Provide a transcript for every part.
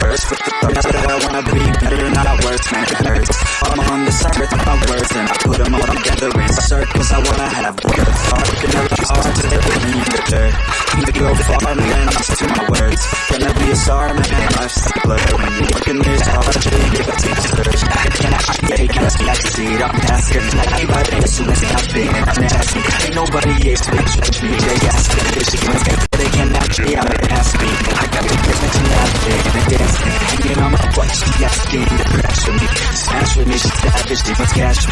Curse with the thirst that I wanna be better, not worse, man, it hurts. I'm on the surface of my words and I put them all together in circles. I wanna have words. Working out your hard to live in the dirt. Need to go far, man, listen to my words. Gonna be a star, man, life's a blur. When you're working this hard, you get a team search. I can't see it, I'm asking. Anybody as soon as I've been, I'm asking. Ain't nobody able to judge me, they ask me. If she can't get it, they can't ask me, I'm asking. I got the business to navigate and dance. Hanging on my butt, she asking to crash with me. Smash with me, she's savage, she wants cash.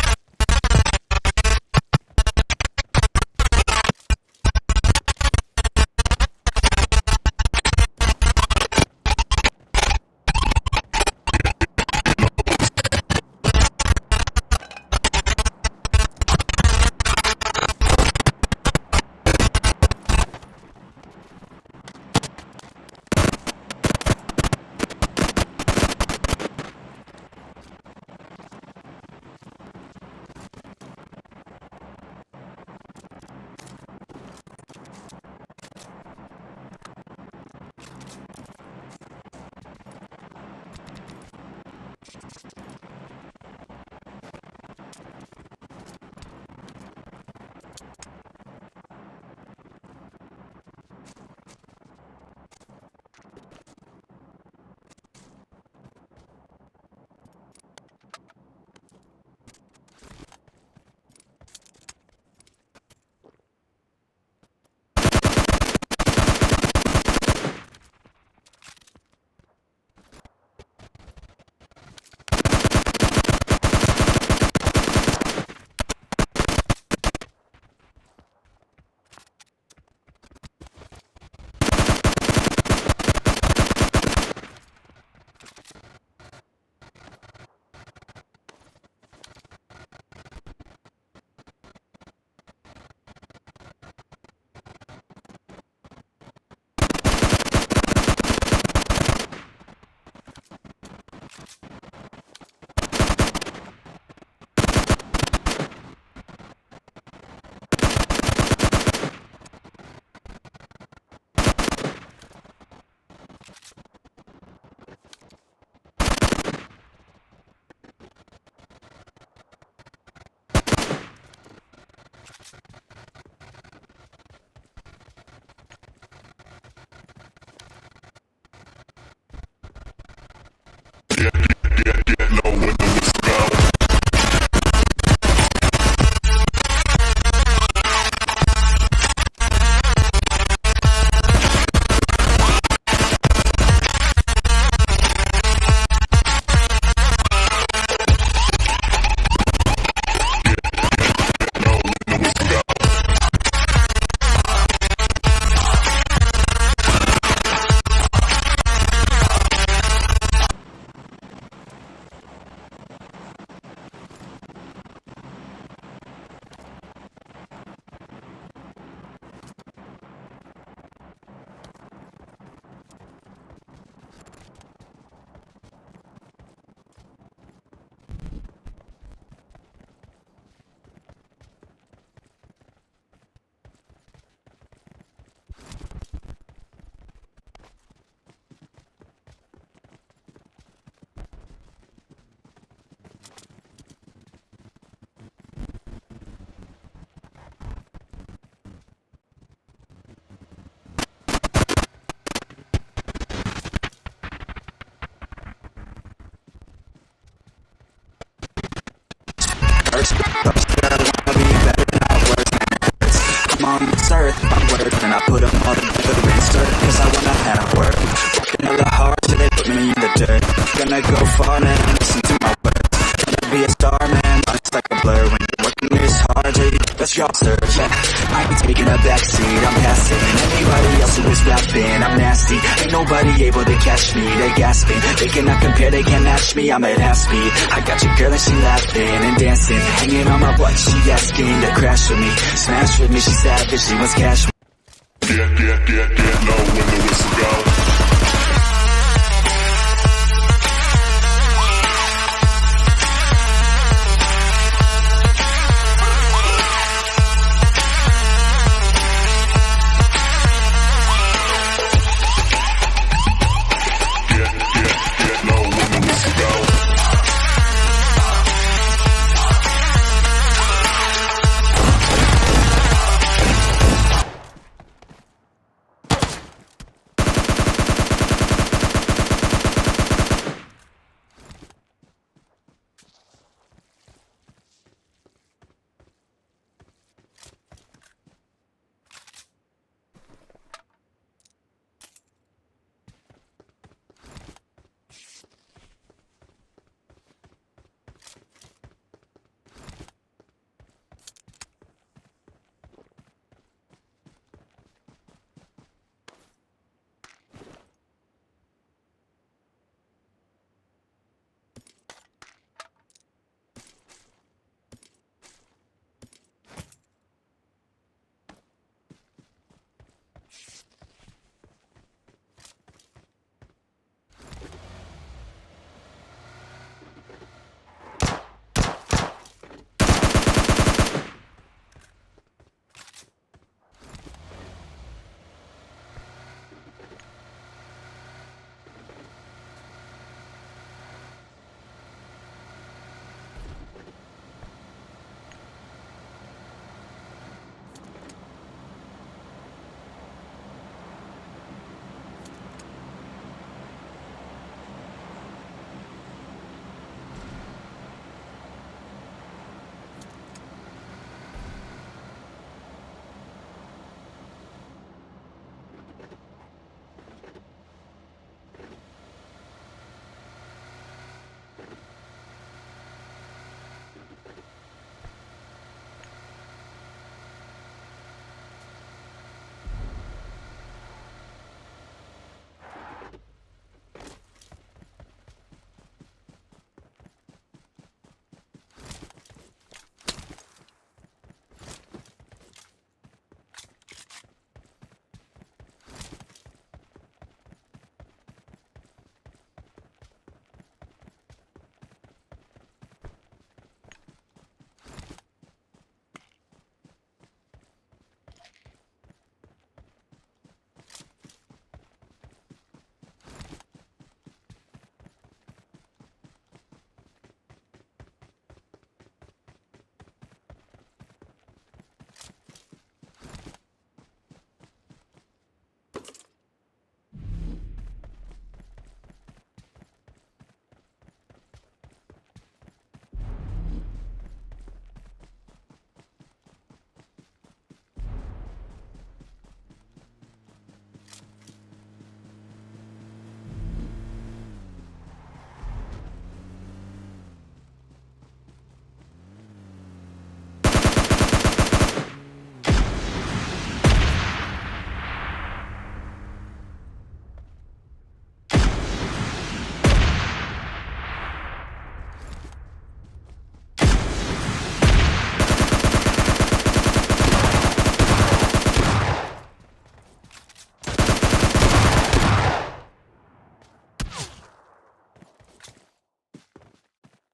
curse with the thirst that I wanna be better, not worse, man, it hurts. I'm on this earth, my words, and I put them all together and insert, cause I wanna have work. Working hella hard till they put me in the dirt. Gonna go far, man, listen to my words. Gonna be a star, man, life's like a blur. When you're working this hard, that's your search, yeah. I ain't taking a backseat, I'm passing. Anybody else who is rapping, I'm nasty. Ain't nobody able to catch me, they gasping. They cannot compare, they can't match me, I'm at half speed. I got your girl and she laughing and dancing, hanging on my butt, she asking to crash with me. Smash with me, she savage, she wants cash with me.